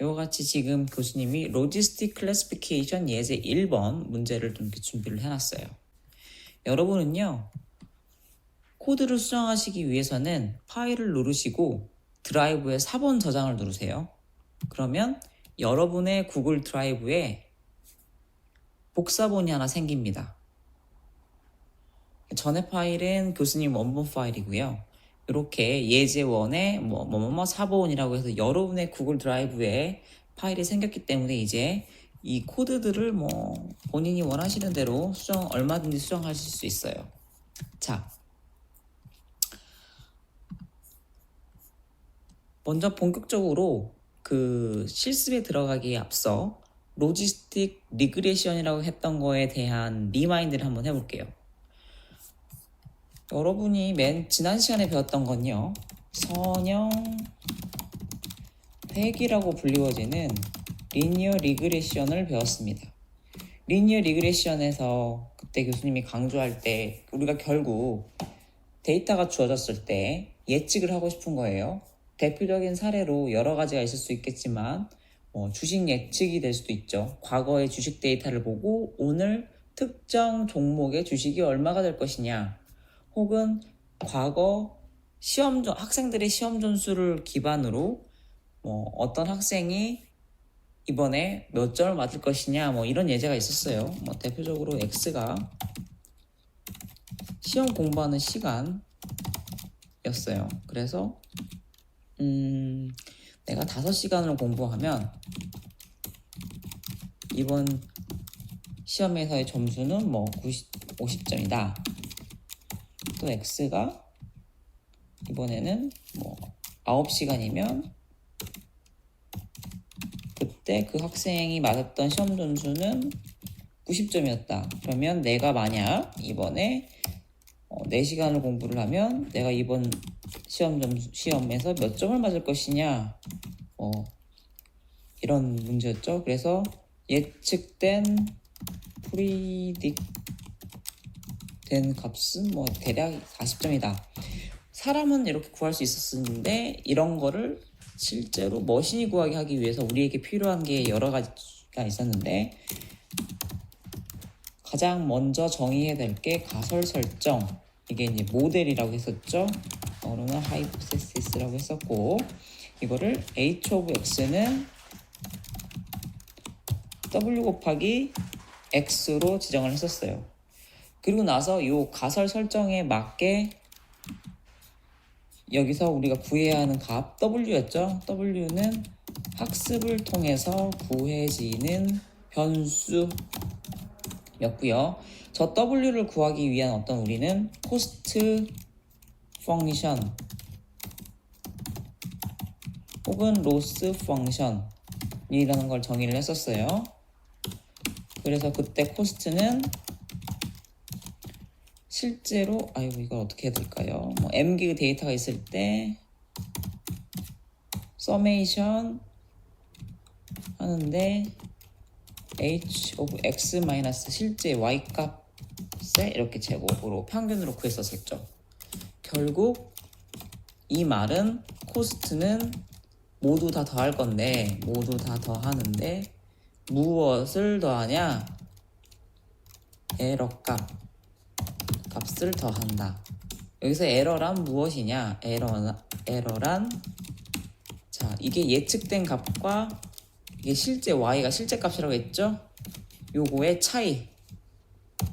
이와 같이 지금 교수님이 로지스틱 클래시피케이션 예제 1번 문제를 좀 이렇게 준비를 해놨어요. 여러분은요, 코드를 수정하시기 위해서는 파일을 누르시고 드라이브에 4번 저장을 누르세요. 그러면 여러분의 구글 드라이브에 복사본이 하나 생깁니다. 전에 파일은 교수님 원본 파일이고요. 이렇게 예제1에 뭐뭐뭐 4번이라고 해서 여러분의 구글 드라이브에 파일이 생겼기 때문에 이제 이 코드들을 본인이 원하시는 대로 얼마든지 수정하실 수 있어요. 자, 먼저 본격적으로 그 실습에 들어가기에 앞서 로지스틱 리그레션이라고 했던 거에 대한 리마인드를 한번 해볼게요. 여러분이 지난 시간에 배웠던 건요, 선형 회귀라고 불리워지는 리니어 리그레션을 배웠습니다. 리니어 리그레션에서 그때 교수님이 강조할 때 우리가 결국 데이터가 주어졌을 때 예측을 하고 싶은 거예요. 대표적인 사례로 여러 가지가 있을 수 있겠지만 주식 예측이 될 수도 있죠. 과거의 주식 데이터를 보고 오늘 특정 종목의 주식이 얼마가 될 것이냐, 혹은 과거 학생들의 시험 점수를 기반으로 어떤 학생이 이번에 몇 점을 맞을 것이냐 이런 예제가 있었어요. 대표적으로 X가 시험 공부하는 시간이었어요. 그래서 내가 5시간을 공부하면 이번 시험에서의 점수는 50점이다. 또 X가 이번에는 9시간이면 그때 그 학생이 맞았던 시험 점수는 90점이었다. 그러면 내가 만약 이번에 4시간을 공부를 하면 내가 이번 시험에서 몇 점을 맞을 것이냐, 이런 문제였죠. 그래서 예측된 된 값은 대략 40점이다. 사람은 이렇게 구할 수 있었는데 이런 거를 실제로 머신이 구하게 하기 위해서 우리에게 필요한 게 여러 가지가 있었는데, 가장 먼저 정의해야 될 게 가설 설정. 이게 이제 모델이라고 했었죠. 어로는 하이포테시스라고 했었고, 이거를 h of x는 w 곱하기 x로 지정을 했었어요. 그리고 나서 이 가설 설정에 맞게 여기서 우리가 구해야 하는 값 w였죠. w는 학습을 통해서 구해지는 변수였고요. 저 w를 구하기 위한 우리는 코스트 펑션 혹은 로스 펑션이라는 걸 정의를 했었어요. 그래서 그때 코스트는 실제로 이걸 어떻게 해야 될까요? m기의 데이터가 있을 때 서메이션 하는데 h of x 마이너스 실제 y 값에 이렇게 제곱으로 평균으로 구했었죠. 결국 이 말은 코스트는 모두 다 더할 건데, 모두 다 더하는데 무엇을 더하냐? 에러 값을 더한다. 여기서 에러란 무엇이냐? 에러란 이게 예측된 값과 이게 실제 y가 실제 값이라고 했죠? 요거의 차이.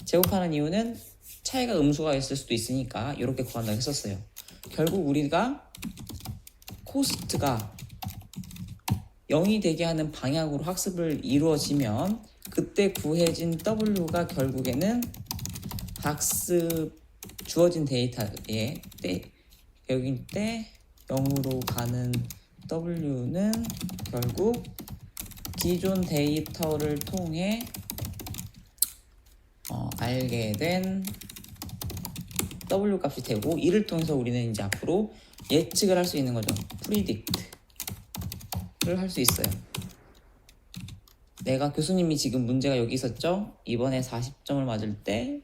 제곱하는 이유는 차이가 음수가 있을 수도 있으니까 이렇게 구한다고 했었어요. 결국 우리가 코스트가 0이 되게 하는 방향으로 학습을 이루어지면 그때 구해진 w가 결국에는 주어진 데이터에 여기 때 0으로 가는 w는 결국 기존 데이터를 통해 알게 된 w 값이 되고, 이를 통해서 우리는 이제 앞으로 예측을 할 수 있는 거죠. predict를 할 수 있어요. 내가 교수님이 지금 문제가 여기 있었죠. 이번에 40점을 맞을 때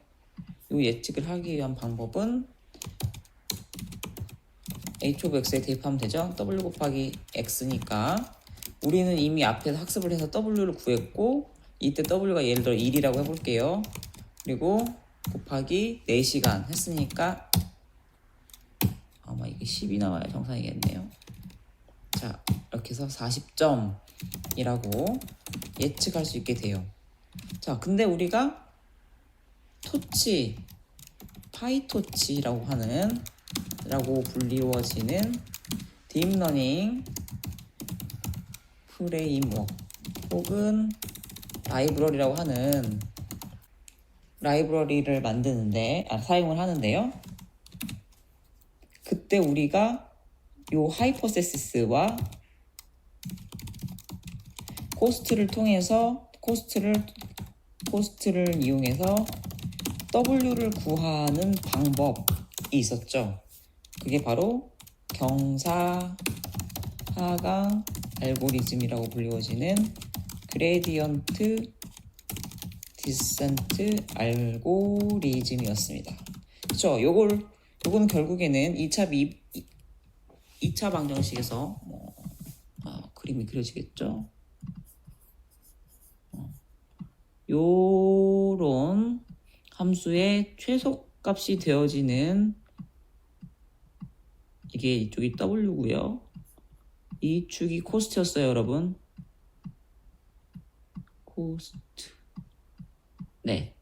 이 예측을 하기 위한 방법은 h of x에 대입하면 되죠. w 곱하기 x니까 우리는 이미 앞에서 학습을 해서 W를 구했고 이때 W가 예를 들어 1이라고 해볼게요. 그리고 곱하기 4시간 했으니까 아마 이게 10이 나와야 정상이겠네요. 자, 이렇게 해서 40점이라고 예측할 수 있게 돼요. 자, 근데 우리가 토치, 파이토치라고 불리워지는 딥러닝 프레임워크 혹은 라이브러리라고 하는 라이브러리를 사용을 하는데요. 그때 우리가 요 하이포세시스와 코스트를 이용해서 W를 구하는 방법이 있었죠. 그게 바로 경사 하강 알고리즘이라고 불리워지는 그레디언트 디센트 알고리즘이었습니다. 그렇죠? 요거는 결국에는 2차 방정식에서 그림이 그려지겠죠? 요런 함수의 최소값이 되어지는 이게 이쪽이 W고요. 이 축이 코스트였어요, 여러분. 코스트. 네.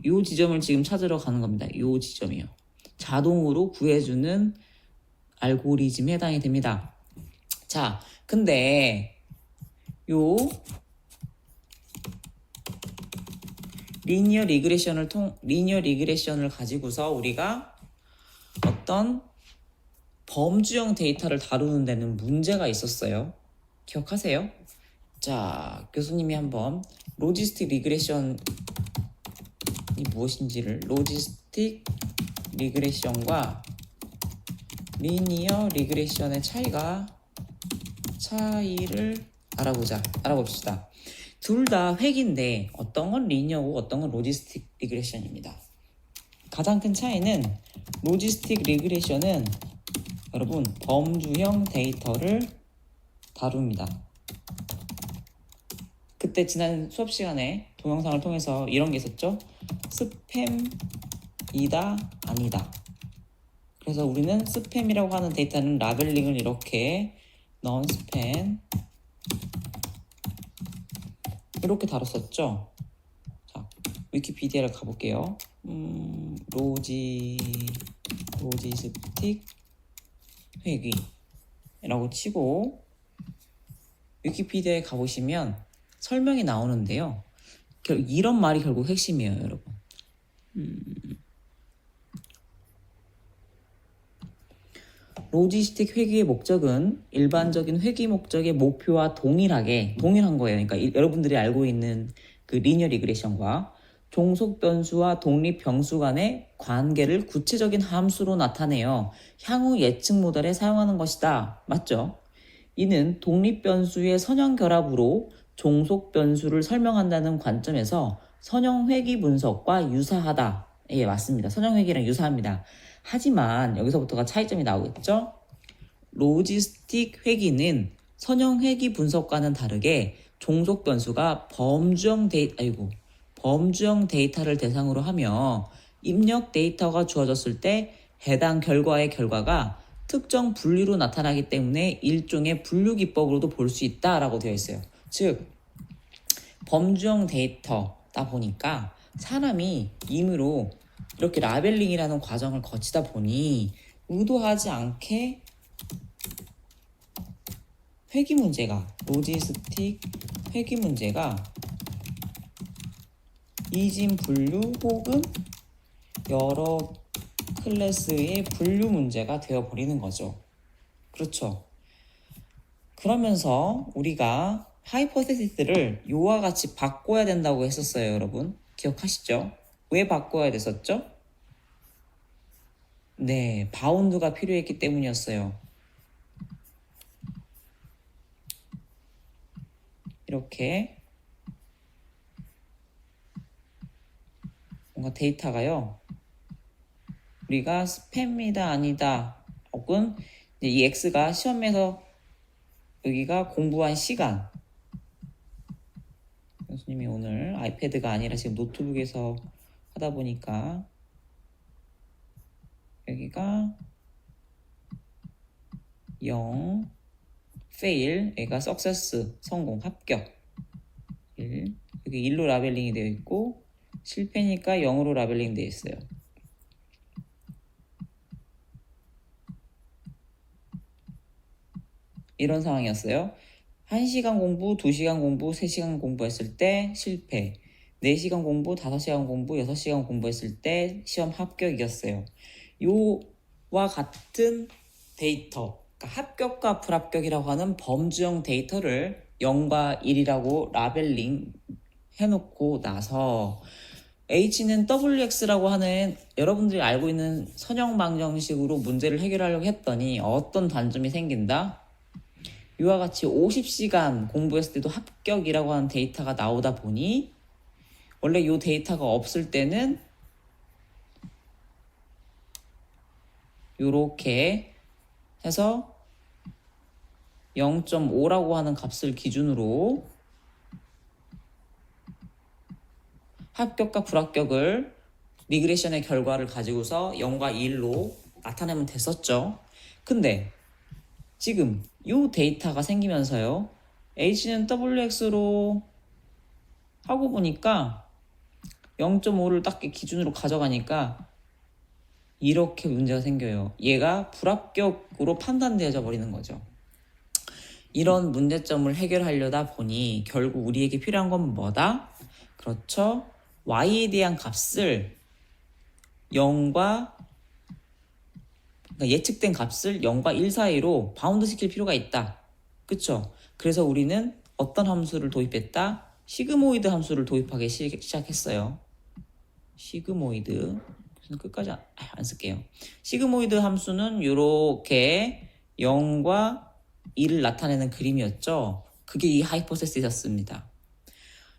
요 지점을 지금 찾으러 가는 겁니다. 요 지점이요. 자동으로 구해주는 알고리즘에 해당이 됩니다. 자, 근데 요 리니어 리그레션을 가지고서 우리가 어떤 범주형 데이터를 다루는 데는 문제가 있었어요. 기억하세요? 자, 교수님이 한번 로지스틱 리그레션이 무엇인지를 로지스틱 리그레션과 리니어 리그레션의 차이를 알아봅시다. 둘 다 획인데 어떤 건 리니어고 어떤 건 로지스틱 리그레션입니다. 가장 큰 차이는 로지스틱 리그레션은 여러분 범주형 데이터를 다룹니다. 그때 지난 수업 시간에 동영상을 통해서 이런 게 있었죠. 스팸이다 아니다. 그래서 우리는 스팸이라고 하는 데이터는 라벨링을 이렇게 non-spam 이렇게 다뤘었죠. 자, 위키피디아를 가볼게요. 로지스틱 회귀라고 치고 위키피디아에 가보시면 설명이 나오는데요. 이런 말이 결국 핵심이에요, 여러분. 로지스틱 회귀의 목적은 일반적인 회귀 목적의 목표와 동일한 거예요. 그러니까 여러분들이 알고 있는 그 리니어 리그레션과 종속 변수와 독립 변수 간의 관계를 구체적인 함수로 나타내어 향후 예측 모델에 사용하는 것이다. 맞죠? 이는 독립 변수의 선형 결합으로 종속 변수를 설명한다는 관점에서 선형 회귀 분석과 유사하다. 예, 맞습니다. 선형 회귀랑 유사합니다. 하지만 여기서부터가 차이점이 나오겠죠? 로지스틱 회귀는 선형 회귀 분석과는 다르게 종속 변수가 범주형 데이터를 대상으로 하며 입력 데이터가 주어졌을 때 해당 결과의 결과가 특정 분류로 나타나기 때문에 일종의 분류 기법으로도 볼 수 있다라고 되어 있어요. 즉 범주형 데이터다 보니까 사람이 임의로 이렇게 라벨링이라는 과정을 거치다 보니 의도하지 않게 로지스틱 회귀 문제가 이진 분류 혹은 여러 클래스의 분류 문제가 되어버리는 거죠. 그렇죠. 그러면서 우리가 하이포테시스를 요와 같이 바꿔야 된다고 했었어요, 여러분. 기억하시죠? 왜 바꿔야 됐었죠? 네, 바운드가 필요했기 때문이었어요. 이렇게 뭔가 데이터가요. 우리가 스팸이다 아니다 혹은 이 X가 시험에서 여기가 공부한 시간. 교수님이 오늘 아이패드가 아니라 지금 노트북에서 하다 보니까 여기가 0, fail, 여기가 success, 성공, 합격. 1, 여기 1로 라벨링이 되어 있고 실패니까 0으로 라벨링 되어 있어요. 이런 상황이었어요. 1시간 공부, 2시간 공부, 3시간 공부했을 때 실패. 4시간 공부, 5시간 공부, 6시간 공부했을 때 시험 합격이었어요. 요와 같은 데이터, 그러니까 합격과 불합격이라고 하는 범주형 데이터를 0과 1이라고 라벨링 해놓고 나서 H는 WX라고 하는 여러분들이 알고 있는 선형망정식으로 문제를 해결하려고 했더니 어떤 단점이 생긴다? 이와 같이 50시간 공부했을 때도 합격이라고 하는 데이터가 나오다 보니 원래 이 데이터가 없을 때는 이렇게 해서 0.5라고 하는 값을 기준으로 합격과 불합격을 리그레션의 결과를 가지고서 0과 1로 나타내면 됐었죠. 근데 지금 이 데이터가 생기면서요. H는 WX로 하고 보니까 0.5를 딱 기준으로 가져가니까 이렇게 문제가 생겨요. 얘가 불합격으로 판단되어져 버리는 거죠. 이런 문제점을 해결하려다 보니 결국 우리에게 필요한 건 뭐다? 그렇죠. Y에 대한 값을 0과 그러니까 예측된 값을 0과 1 사이로 바운드 시킬 필요가 있다. 그쵸? 그래서 우리는 어떤 함수를 도입했다? 시그모이드 함수를 도입하기 시작했어요. 시그모이드. 끝까지 안 쓸게요. 시그모이드 함수는 이렇게 0과 1을 나타내는 그림이었죠. 그게 이 하이포테시스였습니다.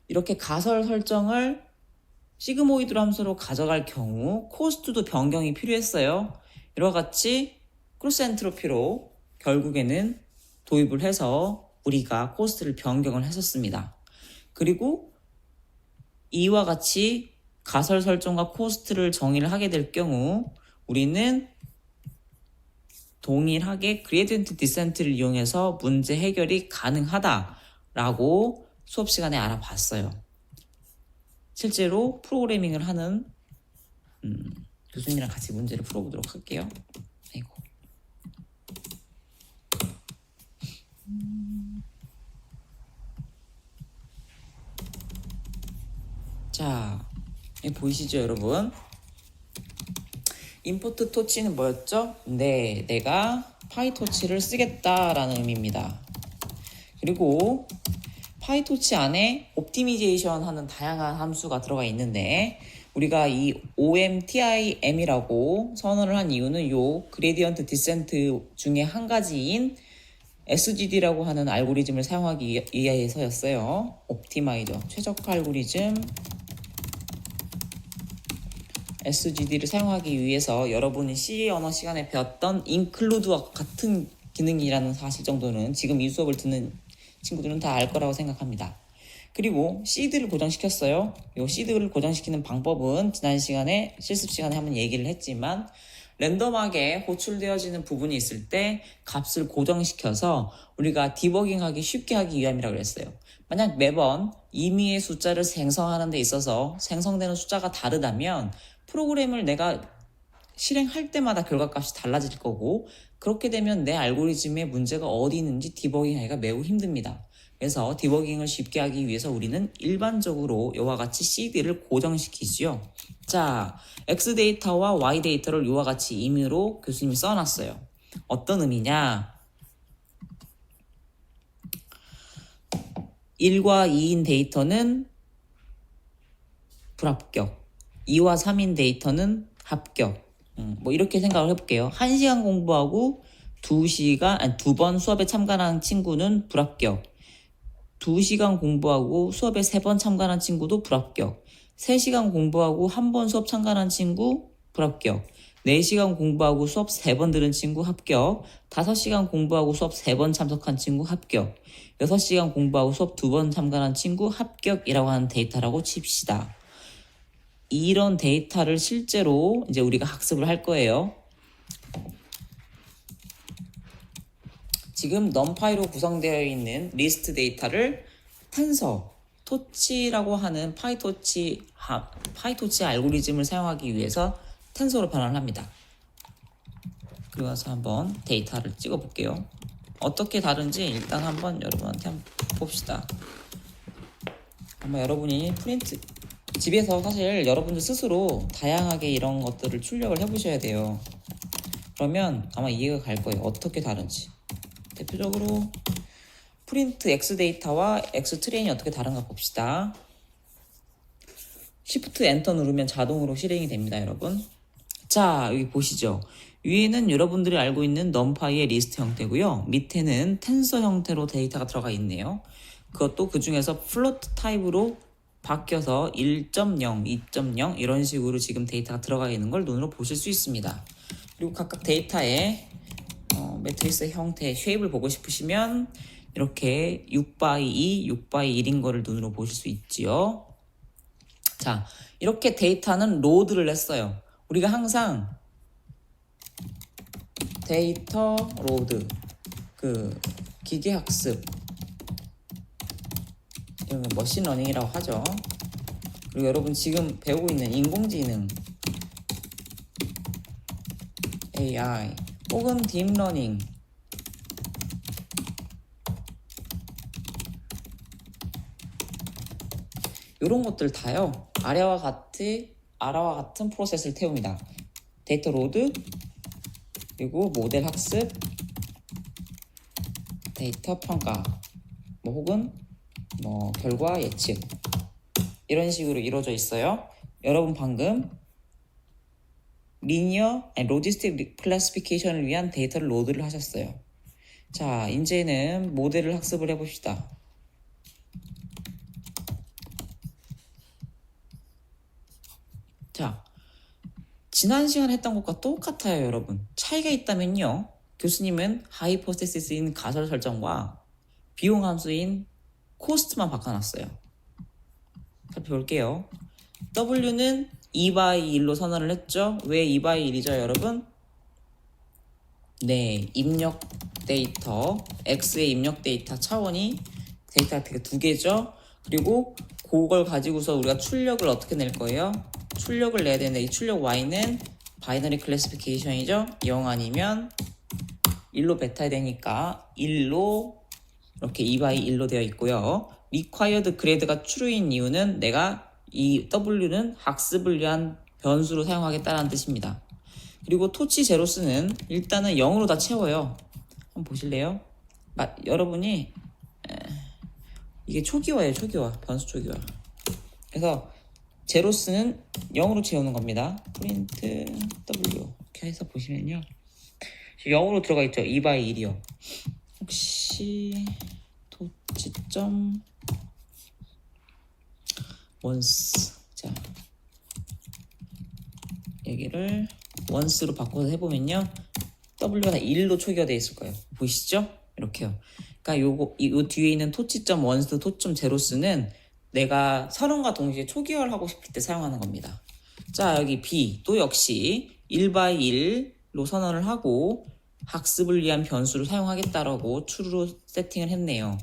이렇게 가설 설정을 시그모이드 함수로 가져갈 경우 코스트도 변경이 필요했어요. 이와 같이 크로스 엔트로피로 결국에는 도입을 해서 우리가 코스트를 변경을 했었습니다. 그리고 이와 같이 가설 설정과 코스트를 정의를 하게 될 경우 우리는 동일하게 그레디언트 디센트를 이용해서 문제 해결이 가능하다라고 수업 시간에 알아봤어요. 실제로 프로그래밍을 하는 교수님이랑 같이 문제를 풀어보도록 할게요. 아이고. 자, 보이시죠, 여러분? 임포트 토치는 뭐였죠? 네, 내가 파이토치를 쓰겠다라는 의미입니다. 그리고 파이토치 안에 옵티미제이션 하는 다양한 함수가 들어가 있는데 우리가 이 OMTIM이라고 선언을 한 이유는 요 그레디언트 디센트 중에 한 가지인 SGD라고 하는 알고리즘을 사용하기 위해서였어요. 옵티마이저, 최적화 알고리즘 SGD를 사용하기 위해서 여러분이 C 언어 시간에 배웠던 include와 같은 기능이라는 사실 정도는 지금 이 수업을 듣는 친구들은 다 알 거라고 생각합니다. 그리고 seed를 고정시켰어요. 이 seed를 고정시키는 방법은 지난 시간에 실습 시간에 한번 얘기를 했지만 랜덤하게 호출되어지는 부분이 있을 때 값을 고정시켜서 우리가 디버깅하기 쉽게 하기 위함이라고 그랬어요. 만약 매번 임의의 숫자를 생성하는 데 있어서 생성되는 숫자가 다르다면 프로그램을 내가 실행할 때마다 결과값이 달라질 거고 그렇게 되면 내 알고리즘에 문제가 어디 있는지 디버깅하기가 매우 힘듭니다. 그래서 디버깅을 쉽게 하기 위해서 우리는 일반적으로 이와 같이 seed를 고정시키지요. 자, X 데이터와 Y 데이터를 이와 같이 임의로 교수님이 써놨어요. 어떤 의미냐? 1과 2인 데이터는 불합격, 2와 3인 데이터는 합격. 뭐 이렇게 생각을 해볼게요. 1시간 공부하고 2번 수업에 참가한 친구는 불합격. 2시간 공부하고 수업에 3번 참가한 친구도 불합격. 3시간 공부하고 1번 수업 참가한 친구 불합격. 4시간 공부하고 수업 3번 들은 친구 합격. 5시간 공부하고 수업 3번 참석한 친구 합격. 6시간 공부하고 수업 2번 참관한 친구 합격이라고 하는 데이터라고 칩시다. 이런 데이터를 실제로 이제 우리가 학습을 할 거예요. 지금 numPy로 구성되어 있는 리스트 데이터를 텐서, 토치라고 하는 파이토치 알고리즘을 사용하기 위해서 텐서로 변환합니다. 그리고 나서 한번 데이터를 찍어 볼게요. 어떻게 다른지 일단 한번 여러분한테 한번 봅시다. 아마 여러분이 프린트 집에서 사실 여러분들 스스로 다양하게 이런 것들을 출력을 해보셔야 돼요. 그러면 아마 이해가 갈 거예요. 어떻게 다른지. 대표적으로 프린트 X 데이터와 X 트레인이 어떻게 다른가 봅시다. Shift 엔터 누르면 자동으로 실행이 됩니다, 여러분. 자, 여기 보시죠. 위에는 여러분들이 알고 있는 numPy의 리스트 형태고요. 밑에는 텐서 형태로 데이터가 들어가 있네요. 그것도 그 중에서 플로트 타입으로 바뀌어서 1.0, 2.0 이런 식으로 지금 데이터가 들어가 있는 걸 눈으로 보실 수 있습니다. 그리고 각각 데이터의 매트리스 형태 쉐입을 보고 싶으시면 이렇게 6x2, 6x1인 거를 눈으로 보실 수 있지요. 자, 이렇게 데이터는 로드를 했어요. 우리가 항상 데이터 로드, 기계학습, 이런 거 머신러닝이라고 하죠. 그리고 여러분 지금 배우고 있는 인공지능, AI, 혹은 딥러닝, 이런 것들 다요. 아래와 같은 프로세스를 태웁니다. 데이터 로드, 그리고 모델 학습, 데이터 평가, 혹은 결과 예측, 이런 식으로 이루어져 있어요. 여러분 방금 로지스틱 클래시피케이션을 위한 데이터를 로드를 하셨어요. 자, 이제는 모델을 학습을 해봅시다. 자, 지난 시간에 했던 것과 똑같아요, 여러분. 차이가 있다면요. 교수님은 하이포테시스인 가설 설정과 비용 함수인 코스트만 바꿔놨어요. 살펴볼게요. W는 2x1로 선언을 했죠. 왜 2x1이죠, 여러분? 네, 입력 데이터, X의 입력 데이터 차원이 데이터가 되게 2개죠. 그리고 그걸 가지고서 우리가 출력을 어떻게 낼 거예요? 출력을 내야 되는데 이 출력 Y는 바이너리 클래시피케이션이죠. 0 아니면 1로 뱉어야 되니까 1로 이렇게 2x1로 되어 있고요. required grade가 true인 이유는 내가 이 W는 학습을 위한 변수로 사용하겠다는 뜻입니다. 그리고 토치 제로스는 일단은 0으로 다 채워요. 한번 보실래요? 여러분이 이게 초기화예요. 초기화. 변수 초기화. 그래서 제로스는 0으로 채우는 겁니다. 프린트 W 이렇게 해서 보시면요. 0으로 들어가 있죠. 2x1이요. 혹시 토치점 원스, 자 여기를 원스로 바꿔서 해보면요, W가 1로 초기화되어 있을 거예요. 보이시죠? 이렇게요. 그러니까 요 뒤에 있는 토치점 원스, 토치점 제로스는 내가 선언과 동시에 초기화를 하고 싶을 때 사용하는 겁니다. 자, 여기 B 또 역시 1x1로 선언을 하고 학습을 위한 변수를 사용하겠다라고 true로 세팅을 했네요.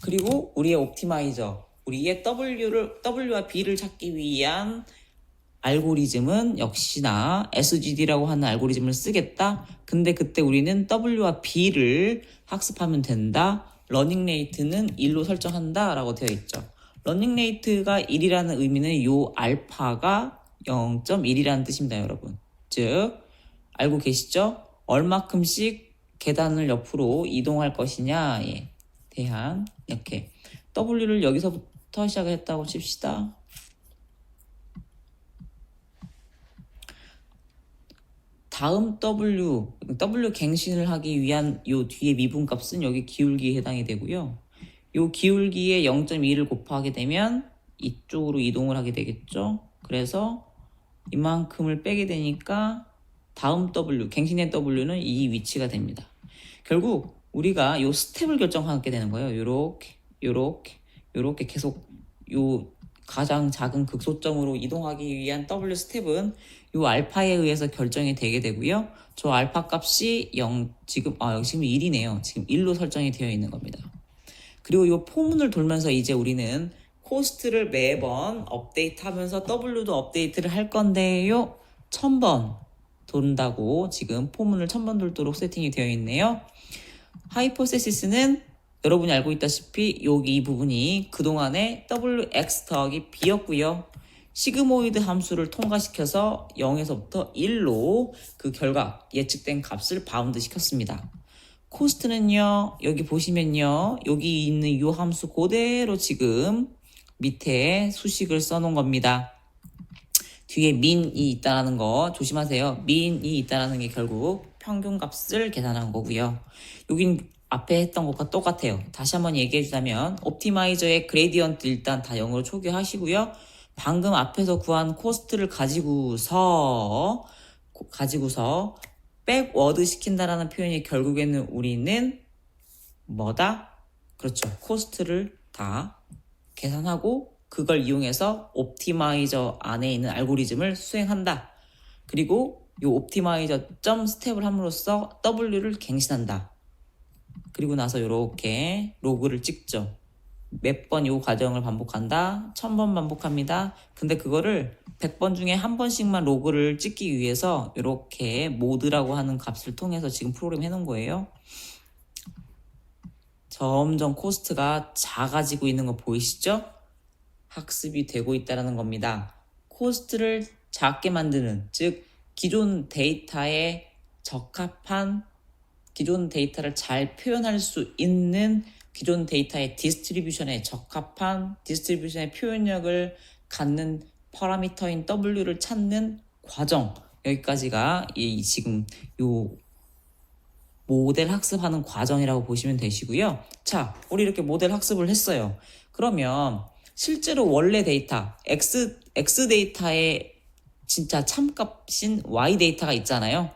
그리고 우리의 옵티마이저, 우리의 W와 B를 찾기 위한 알고리즘은 역시나 SGD라고 하는 알고리즘을 쓰겠다. 근데 그때 우리는 W와 B를 학습하면 된다. 러닝 레이트는 1로 설정한다 라고 되어 있죠. 러닝 레이트가 1이라는 의미는 요 알파가 0.1이라는 뜻입니다, 여러분. 즉 알고 계시죠? 얼마큼씩 계단을 옆으로 이동할 것이냐에 대한, 이렇게 W를 여기서부터 시작을 했다고 칩시다. 다음 W 갱신을 하기 위한 요 뒤에 미분값은 여기 기울기에 해당이 되고요. 요 기울기에 0.2를 곱하게 되면 이쪽으로 이동을 하게 되겠죠. 그래서 이만큼을 빼게 되니까 다음 W, 갱신된 W는 이 위치가 됩니다. 결국 우리가 요 스텝을 결정하게 되는 거예요. 요렇게 계속 요 가장 작은 극소점으로 이동하기 위한 W 스텝은 요 알파에 의해서 결정이 되게 되고요. 저 알파 값이 0, 지금 1이네요. 지금 1로 설정이 되어 있는 겁니다. 그리고 이 포문을 돌면서 이제 우리는 코스트를 매번 업데이트하면서 W도 업데이트를 할 건데요. 1000번 돈다고 지금 포문을 1000번 돌도록 세팅이 되어 있네요. 하이포세시스는 여러분이 알고 있다시피 여기 이 부분이 그동안에 WX 더하기 B였고요. 시그모이드 함수를 통과시켜서 0에서부터 1로 그 결과 예측된 값을 바운드 시켰습니다. 코스트는요, 여기 보시면요, 여기 있는 이 함수 그대로 지금 밑에 수식을 써놓은 겁니다. 뒤에 민이 있다는 거 조심하세요. 민이 있다는 게 결국 평균값을 계산한 거고요. 여긴 앞에 했던 것과 똑같아요. 다시 한번 얘기해 주자면 옵티마이저의 그레디언트 일단 다 0으로 초기화하시고요. 방금 앞에서 구한 코스트를 가지고서 백워드 시킨다라는 표현이 결국에는 우리는 뭐다? 그렇죠. 코스트를 다 계산하고 그걸 이용해서 옵티마이저 안에 있는 알고리즘을 수행한다. 그리고 이 옵티마이저 점 스텝을 함으로써 W를 갱신한다. 그리고 나서 이렇게 로그를 찍죠. 몇 번 이 과정을 반복한다. 1000번 반복합니다. 근데 그거를 100번 중에 한 번씩만 로그를 찍기 위해서 이렇게 모드라고 하는 값을 통해서 지금 프로그램 해놓은 거예요. 점점 코스트가 작아지고 있는 거 보이시죠? 학습이 되고 있다는 겁니다. 코스트를 작게 만드는, 즉 기존 데이터에 적합한, 기존 데이터를 잘 표현할 수 있는 기존 데이터의 디스트리뷰션에 적합한 디스트리뷰션의 표현력을 갖는 파라미터인 W를 찾는 과정, 여기까지가 지금 요 모델 학습하는 과정이라고 보시면 되시고요. 자, 우리 이렇게 모델 학습을 했어요. 그러면 실제로 원래 데이터, X 데이터의 진짜 참값인 Y 데이터가 있잖아요.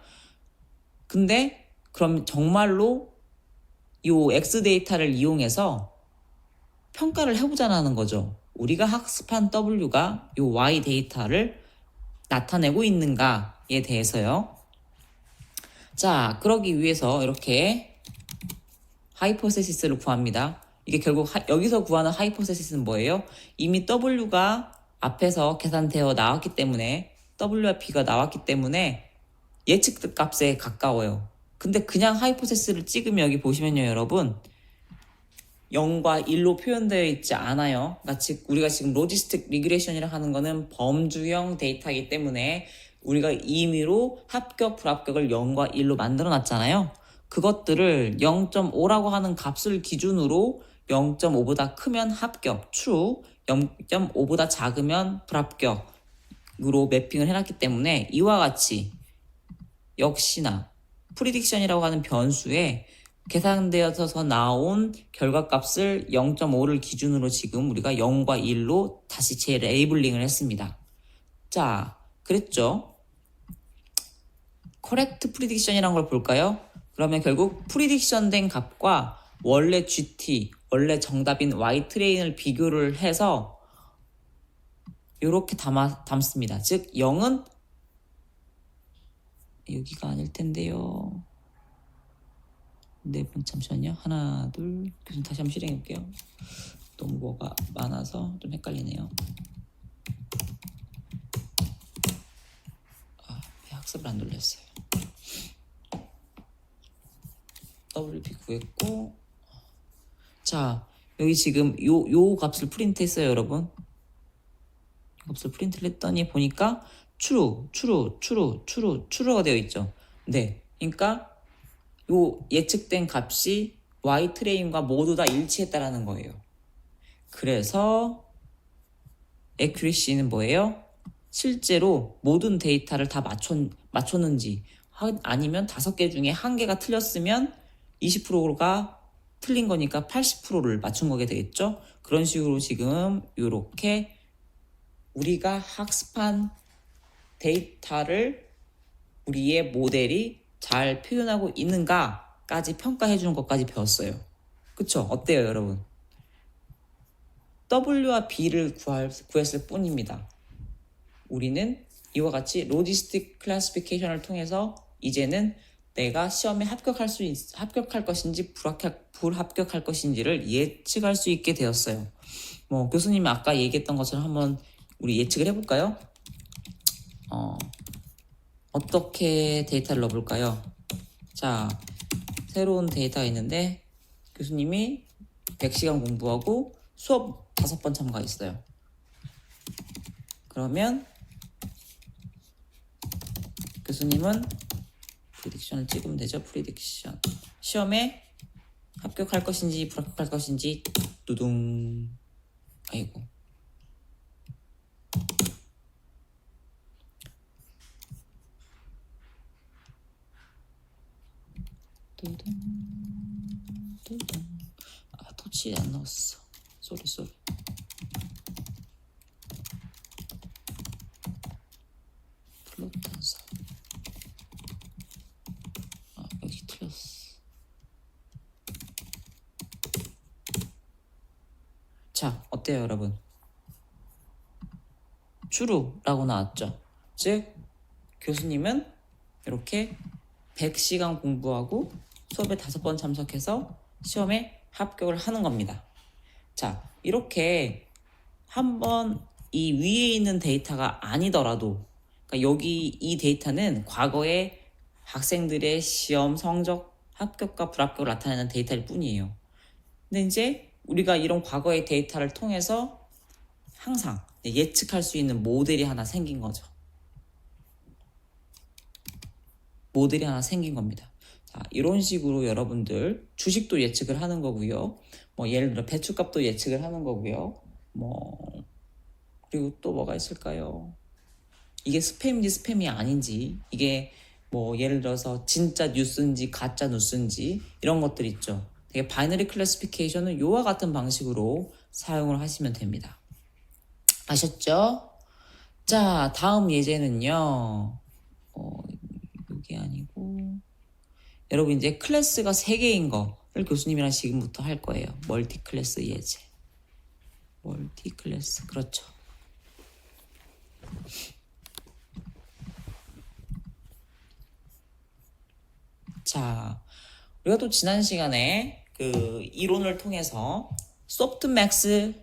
근데 그럼 정말로 이 X 데이터를 이용해서 평가를 해보자는 거죠. 우리가 학습한 W가 이 Y 데이터를 나타내고 있는가에 대해서요. 자, 그러기 위해서 이렇게 하이포세시스를 구합니다. 이게 결국 여기서 구하는 하이포세시스는 뭐예요? 이미 W가 앞에서 계산되어 나왔기 때문에 W와 B가 나왔기 때문에 예측 값에 가까워요. 근데 그냥 하이포세시스를 찍으면 여기 보시면요, 여러분 0과 1로 표현되어 있지 않아요. 그러니까 우리가 지금 로지스틱 리그레션이라고 하는 거는 범주형 데이터이기 때문에 우리가 임의로 합격, 불합격을 0과 1로 만들어 놨잖아요. 그것들을 0.5라고 하는 값을 기준으로 0.5보다 크면 합격, true, 0.5보다 작으면 불합격으로 매핑을 해놨기 때문에 이와 같이 역시나 프리딕션이라고 하는 변수에 계산되어서 나온 결과값을 0.5를 기준으로 지금 우리가 0과 1로 다시 재레이블링을 했습니다. 자, 그랬죠? correct prediction이라는 걸 볼까요? 그러면 결국 prediction 된 값과 원래 GT, 원래 정답인 Y 트레인을 비교를 해서 이렇게 담습니다. 즉 0은 여기가 아닐 텐데요. 네 번 잠시만요. 하나, 둘, 교수님 다시 한번 실행해 볼게요. 너무 뭐가 많아서 좀 헷갈리네요. 왜 학습을 안 돌렸어요? WP 구했고, 자 여기 지금 요 값을 프린트했어요, 여러분. 값을 프린트를 했더니 보니까 true가 되어 있죠. 네, 그러니까 요 예측된 값이 Y 트레인과 모두 다 일치했다라는 거예요. 그래서 accuracy는 뭐예요? 실제로 모든 데이터를 다 맞췄는지, 아니면 5개 중에 1개가 틀렸으면 20%가 틀린 거니까 80%를 맞춘 거게 되겠죠. 그런 식으로 지금 이렇게 우리가 학습한 데이터를 우리의 모델이 잘 표현하고 있는가까지 평가해 주는 것까지 배웠어요. 그쵸? 어때요, 여러분? W와 B를 구했을 뿐입니다. 우리는 이와 같이 로지스틱 클래시피케이션을 통해서 이제는 내가 시험에 합격할 것인지 불합격할 것인지를 예측할 수 있게 되었어요. 뭐 교수님이 아까 얘기했던 것처럼 한번 우리 예측을 해볼까요? 어떻게 데이터를 넣어볼까요? 자, 새로운 데이터가 있는데 교수님이 100시간 공부하고 수업 5번 참가했어요. 그러면 교수님은 프리딕션을 찍으면 되죠. 프리딕션. 시험에 합격할 것인지 불합격할 것인지 두둥. 아이고. 두둥. 두둥. 아, 터치 안 나왔어. 쏘리. 플롯 단서. 여기 틀렸어. 자, 어때요, 여러분? true라고 나왔죠. 즉, 교수님은 이렇게 100시간 공부하고 수업에 5번 참석해서 시험에 합격을 하는 겁니다. 자, 이렇게 한번 이 위에 있는 데이터가 아니더라도, 그러니까 여기 이 데이터는 과거에 학생들의 시험 성적 합격과 불합격을 나타내는 데이터일 뿐이에요. 근데 이제 우리가 이런 과거의 데이터를 통해서 항상 예측할 수 있는 모델이 하나 생긴 거죠. 모델이 하나 생긴 겁니다. 자, 이런 식으로 여러분들 주식도 예측을 하는 거고요. 뭐 예를 들어 배추값도 예측을 하는 거고요. 뭐 그리고 또 뭐가 있을까요? 이게 스팸인지 스팸이 아닌지, 이게 뭐 예를 들어서 진짜 뉴스인지 가짜 뉴스인지 이런 것들 있죠. 되게 바이너리 클래시피케이션은 이와 같은 방식으로 사용을 하시면 됩니다. 아셨죠? 자, 다음 예제는요. 이게 아니고 여러분 이제 클래스가 3개인 거를 교수님이랑 지금부터 할 거예요. 멀티 클래스 예제. 멀티 클래스. 그렇죠. 자, 우리가 또 지난 시간에 그 이론을 통해서 소프트맥스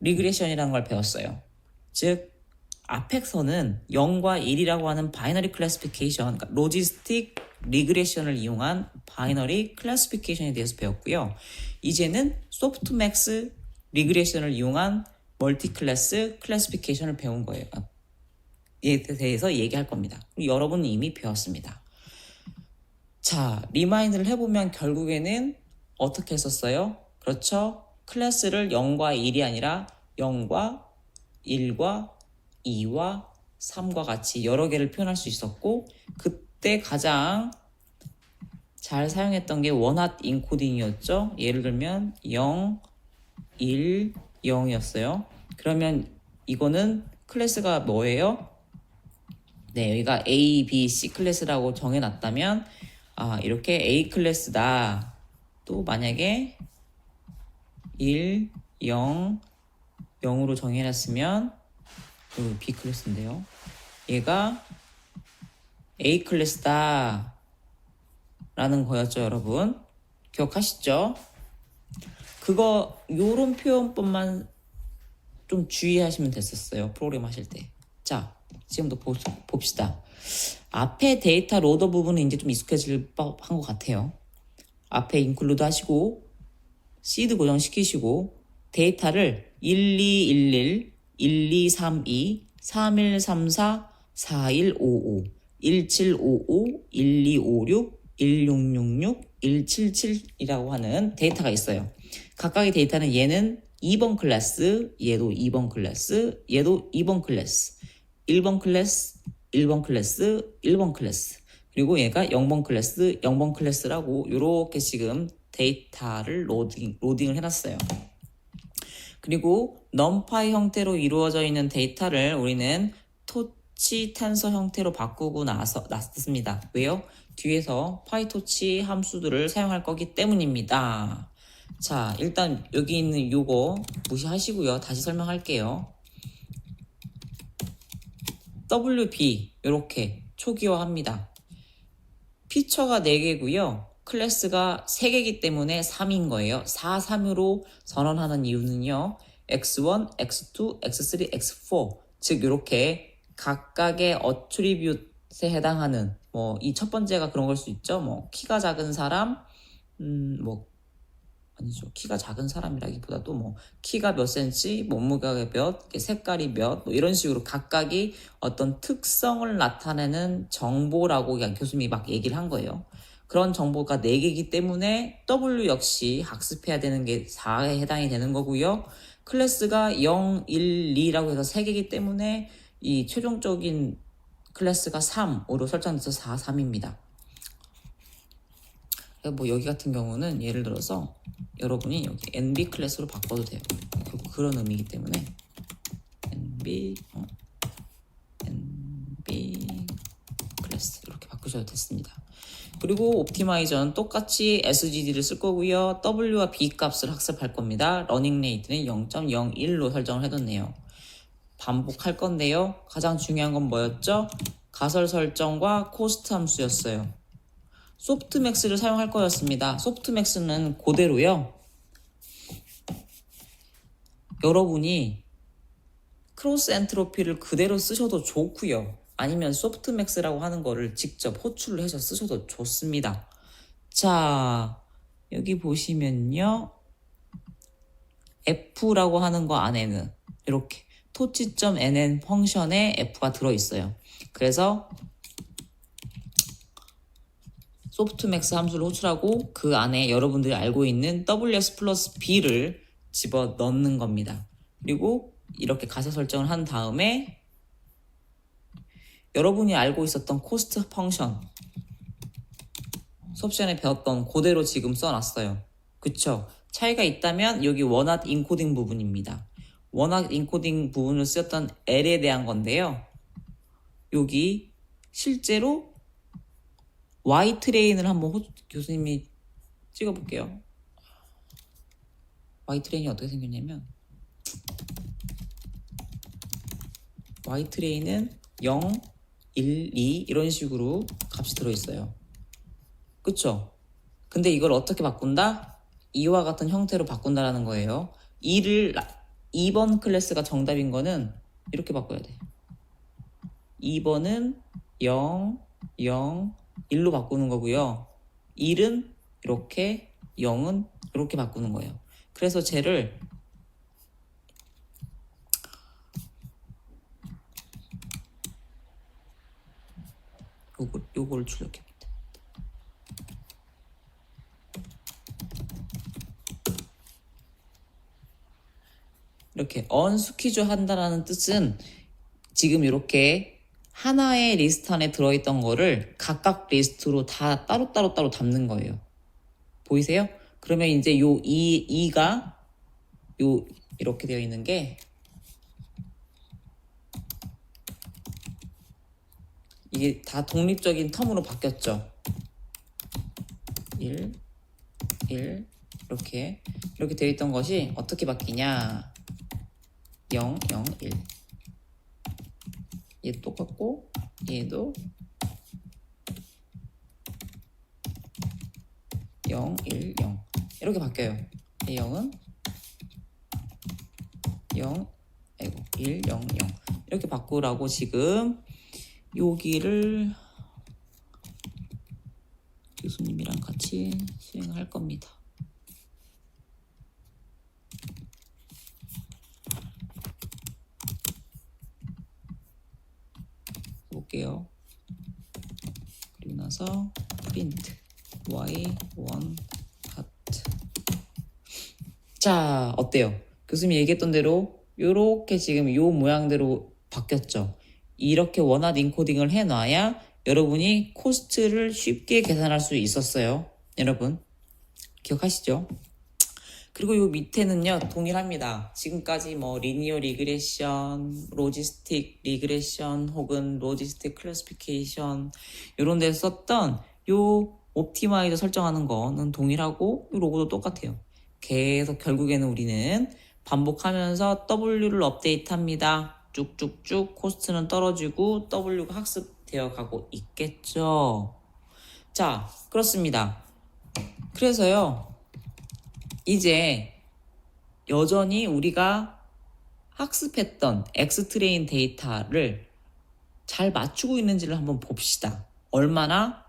리그레션이라는 걸 배웠어요. 즉 앞에서는 0과 1이라고 하는 바이너리 클래시피케이션, 그러니까 로지스틱 리그레션을 이용한 바이너리 클래시피케이션에 대해서 배웠고요. 이제는 소프트맥스 리그레션을 이용한 멀티 클래스 클래시피케이션을 배운 거예요. 이에 대해서 얘기할 겁니다. 여러분은 이미 배웠습니다. 자, 리마인드를 해보면 결국에는 어떻게 했었어요? 그렇죠? 클래스를 0과 1이 아니라 0과 1과 2와 3과 같이 여러 개를 표현할 수 있었고, 그때 가장 잘 사용했던 게 원핫 인코딩이었죠. 예를 들면 0, 1, 0이었어요. 그러면 이거는 클래스가 뭐예요? 네, 여기가 A, B, C 클래스라고 정해놨다면 이렇게 A 클래스다. 또 만약에 1, 0, 0으로 정해놨으면 B 클래스인데요. 얘가 A 클래스다 라는 거였죠, 여러분. 기억하시죠? 요런 표현법만 좀 주의하시면 됐었어요, 프로그램 하실 때. 자, 지금도 봅시다. 앞에 데이터 로더 부분은 이제 좀 익숙해질 법한 것 같아요. 앞에 인클루드 하시고 시드 고정시키시고 데이터를 1211, 1232, 3134, 4155, 1755, 1256, 1666, 177이라고 하는 데이터가 있어요. 각각의 데이터는 얘는 2번 클래스, 얘도 2번 클래스, 얘도 2번 클래스, 1번 클래스, 1번 클래스, 1번 클래스, 그리고 얘가 0번 클래스, 0번 클래스라고 이렇게 지금 데이터를 로딩을 해놨어요. 그리고 넘파이 형태로 이루어져 있는 데이터를 우리는 파이토치 텐서 형태로 바꾸고 났습니다. 왜요? 뒤에서 파이토치 함수들을 사용할 거기 때문입니다. 자, 일단 여기 있는 요거 무시하시고요. 다시 설명할게요. WB 이렇게 초기화합니다. 피처가 4개고요. 클래스가 3개이기 때문에 3인 거예요. 4, 3으로 선언하는 이유는요. x1, x2, x3, x4 즉 이렇게 각각의 어트리뷰트에 해당하는 뭐 이 첫 번째가 그런 걸 수 있죠. 뭐 키가 작은 사람 뭐 아니죠. 키가 작은 사람이라기보다도 뭐 키가 몇 센치, 몸무게가 몇, 색깔이 몇, 뭐 이런 식으로 각각이 어떤 특성을 나타내는 정보라고 그냥 교수님이 막 얘기를 한 거예요. 그런 정보가 4개이기 때문에 W 역시 학습해야 되는 게 4에 해당이 되는 거고요. 클래스가 0, 1, 2라고 해서 3개이기 때문에 이 최종적인 클래스가 3으로 설정돼서 4, 3입니다. 뭐 여기 같은 경우는 예를 들어서 여러분이 여기 NB 클래스로 바꿔도 돼요. 그런 의미이기 때문에 NB 클래스 이렇게 바꾸셔도 됐습니다. 그리고 옵티마이저는 똑같이 SGD를 쓸 거고요. W와 B 값을 학습할 겁니다. 러닝 레이트는 0.01로 설정을 해뒀네요. 반복할 건데요. 가장 중요한 건 뭐였죠? 가설 설정과 코스트 함수였어요. 소프트맥스를 사용할 거였습니다. 소프트맥스는 그대로요. 여러분이 크로스 엔트로피를 그대로 쓰셔도 좋고요. 아니면 소프트맥스라고 하는 거를 직접 호출을 해서 쓰셔도 좋습니다. 자, 여기 보시면요. F라고 하는 거 안에는 이렇게 토치.nn 펑션에 F가 들어있어요. 그래서 소프트맥스 함수를 호출하고 그 안에 여러분들이 알고 있는 WS 플러스 B를 집어 넣는 겁니다. 그리고 이렇게 가설 설정을 한 다음에 여러분이 알고 있었던 코스트 펑션 수업 시간에 배웠던 그대로 지금 써놨어요. 그쵸? 차이가 있다면 여기 원핫 인코딩 부분입니다. 원핫 인코딩 부분을 쓰였던 L에 대한 건데요. 여기 실제로 Y 트레인을 한번 교수님이 찍어볼게요. Y 트레인이 어떻게 생겼냐면 Y 트레인은 0, 1, 2 이런 식으로 값이 들어있어요. 그쵸? 근데 이걸 어떻게 바꾼다? 이와 같은 형태로 바꾼다라는 거예요. 2번 클래스가 정답인 거는 이렇게 바꿔야 돼. 2번은 0, 0, 1로 바꾸는 거고요. 1은 이렇게, 0은 이렇게 바꾸는 거예요. 그래서 쟤를 요걸 출력해 볼게요. 이렇게 언스퀴즈 한다라는 뜻은 지금 이렇게 하나의 리스트 안에 들어있던 거를 각각 리스트로 다 따로 담는 거예요. 보이세요? 그러면 이제 요 2가 요 이렇게 되어 있는 게 이게 다 독립적인 텀으로 바뀌었죠. 1 이렇게 되어 있던 것이 어떻게 바뀌냐? 0, 0, 1 얘 똑같고 얘도 0, 1, 0 이렇게 바뀌어요. 0은 0, 1, 0, 0 이렇게 바꾸라고 지금 여기를 교수님이랑 같이 수행할 겁니다. 볼게요. 그리고 나서 print y1 hat. 자, 어때요? 교수님이 얘기했던 대로 요렇게 지금 요 모양대로 바뀌었죠. 이렇게 원핫 인코딩을 해놔야 여러분이 코스트를 쉽게 계산할 수 있었어요. 여러분 기억하시죠? 그리고 요 밑에는요 동일합니다. 지금까지 뭐 리니어 리그레션, 로지스틱 리그레션 혹은 로지스틱 클래시피케이션 이런 데서 썼던 요 옵티마이저 설정하는 거는 동일하고 이 로고도 똑같아요. 계속 결국에는 우리는 반복하면서 W를 업데이트합니다. 쭉쭉쭉 코스트는 떨어지고 W가 학습되어 가고 있겠죠. 자, 그렇습니다. 그래서요, 이제 여전히 우리가 학습했던 엑스트레인 데이터를 잘 맞추고 있는지를 한번 봅시다. 얼마나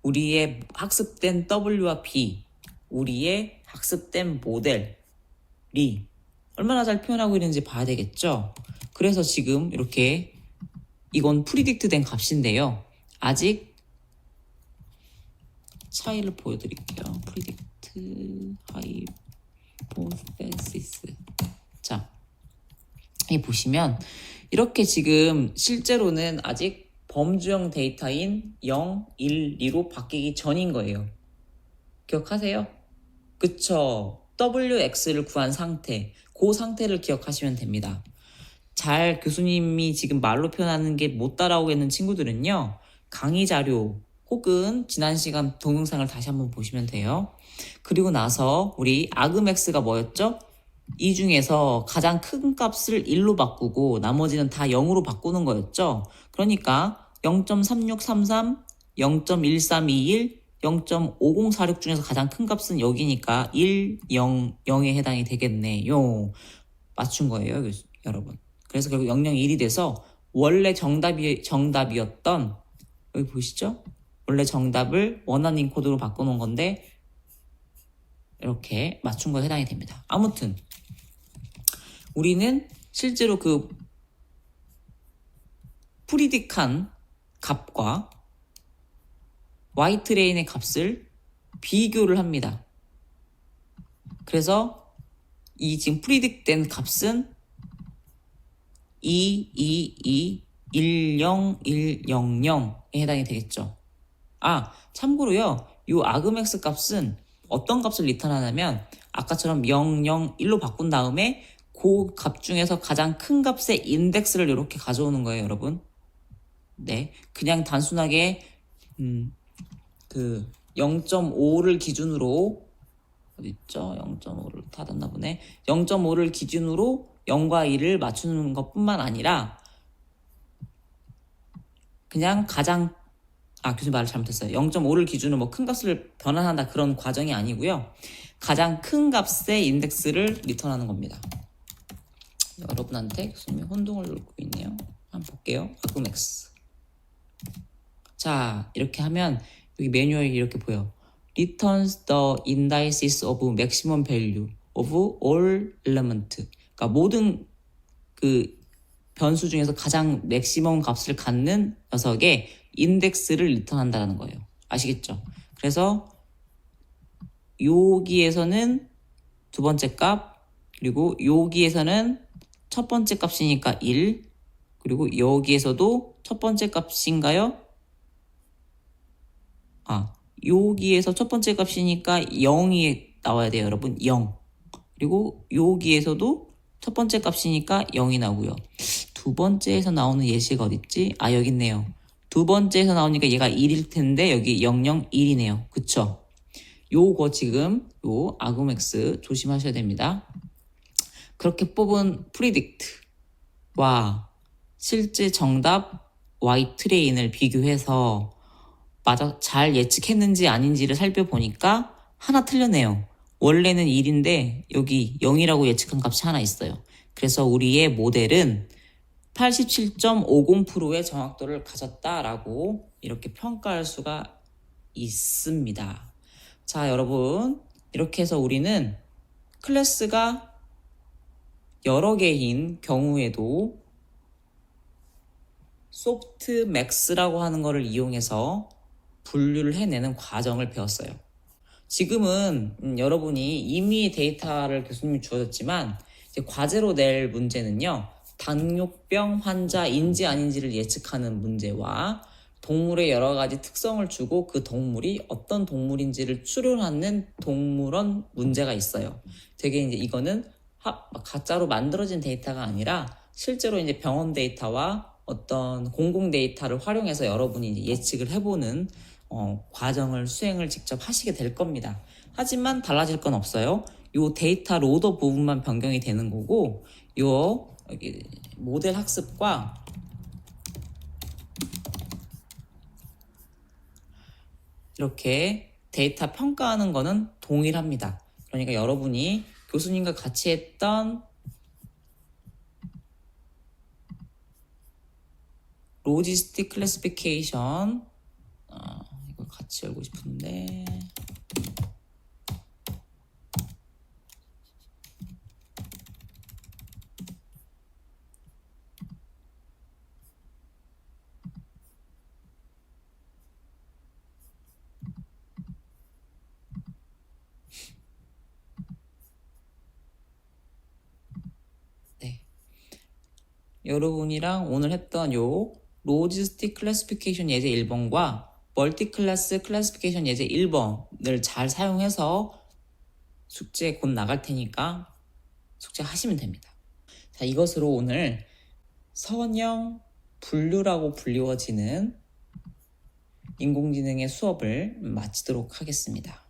우리의 학습된 W와 B, 우리의 학습된 모델이 얼마나 잘 표현하고 있는지 봐야 되겠죠. 그래서 지금 이렇게 이건 프리딕트 된 값인데요. 아직 차이를 보여드릴게요. 프리딕트 하이포테시스. 자, 이 보시면 이렇게 지금 실제로는 아직 범주형 데이터인 0, 1, 2로 바뀌기 전인 거예요. 기억하세요? 그쵸? WX를 구한 상태, 그 상태를 기억하시면 됩니다. 잘 교수님이 지금 말로 표현하는 게 못 따라오겠는 친구들은요, 강의 자료 혹은 지난 시간 동영상을 다시 한번 보시면 돼요. 그리고 나서 우리 아그맥스가 뭐였죠? 이 중에서 가장 큰 값을 1로 바꾸고 나머지는 다 0으로 바꾸는 거였죠. 그러니까 0.3633, 0.1321, 0.5046 중에서 가장 큰 값은 여기니까 1, 0, 0에 해당이 되겠네요. 맞춘 거예요, 여러분. 그래서 결국 001이 돼서 원래 정답이었던, 여기 보시죠? 원래 정답을 원하는 코드로 바꿔놓은 건데 이렇게 맞춘 거에 해당이 됩니다. 아무튼 우리는 실제로 그 프리딕한 값과 Y트레인의 값을 비교를 합니다. 그래서 이 지금 프리딕된 값은 22210100에 해당이 되겠죠. 아, 참고로요, 이 아그맥스 값은 어떤 값을 리턴하냐면 아까처럼 001로 바꾼 다음에 그 값 중에서 가장 큰 값의 인덱스를 이렇게 가져오는 거예요, 여러분. 네, 그냥 단순하게 그 0.5를 기준으로 어딨죠? 0.5를 닫았나 보네. 0.5를 기준으로 0과 1을 맞추는 것뿐만 아니라 그냥 가장 교수님 말을 잘못했어요. 0.5를 기준으로 뭐 큰 값을 변환한다 그런 과정이 아니고요. 가장 큰 값의 인덱스를 리턴하는 겁니다. 여러분한테 교수님이 혼동을 놓고 있네요. 한번 볼게요. 아그맥스. 자, 이렇게 하면 여기 매뉴얼이 이렇게 보여. Returns the indices of maximum value of all element. 그러니까 모든 그 변수 중에서 가장 맥시멈 값을 갖는 녀석의 인덱스를 리턴한다는 거예요. 아시겠죠? 그래서 여기에서는 두 번째 값, 그리고 여기에서는 첫 번째 값이니까 1, 그리고 여기에서도 첫 번째 값인가요? 여기에서 첫 번째 값이니까 0이 나와야 돼요, 여러분. 0. 그리고 여기에서도 첫 번째 값이니까 0이 나오고요. 두 번째에서 나오는 예시가 어딨지? 여기 있네요. 두 번째에서 나오니까 얘가 1일 텐데 여기 001이네요. 그쵸? 요거 지금 요 아그맥스 조심하셔야 됩니다. 그렇게 뽑은 프리딕트와 실제 정답 Y트레인을 비교해서 맞아 잘 예측했는지 아닌지를 살펴보니까 하나 틀렸네요. 원래는 1인데 여기 0이라고 예측한 값이 하나 있어요. 그래서 우리의 모델은 87.50%의 정확도를 가졌다라고 이렇게 평가할 수가 있습니다. 자, 여러분, 이렇게 해서 우리는 클래스가 여러 개인 경우에도 소프트맥스라고 하는 것을 이용해서 분류를 해내는 과정을 배웠어요. 지금은 여러분이 이미 데이터를 교수님이 주어졌지만 이제 과제로 낼 문제는요. 당뇨병 환자인지 아닌지를 예측하는 문제와 동물의 여러 가지 특성을 주고 그 동물이 어떤 동물인지를 추론하는 동물원 문제가 있어요. 되게 이제 이거는 가짜로 만들어진 데이터가 아니라 실제로 이제 병원 데이터와 어떤 공공 데이터를 활용해서 여러분이 이제 예측을 해보는 과정을 수행을 직접 하시게 될 겁니다. 하지만 달라질 건 없어요. 요 데이터 로더 부분만 변경이 되는 거고, 요 여기 모델 학습과 이렇게 데이터 평가하는 거는 동일합니다. 그러니까 여러분이 교수님과 같이 했던 로지스틱 클래시피케이션, 이거 같이 열고 싶은데 네, 여러분이랑 오늘 했던 요 로지스틱 클래시피케이션 예제 1번과 멀티클래스 클래시피케이션 예제 1번을 잘 사용해서 숙제 곧 나갈 테니까 숙제 하시면 됩니다. 자, 이것으로 오늘 선형 분류라고 불리워지는 인공지능의 수업을 마치도록 하겠습니다.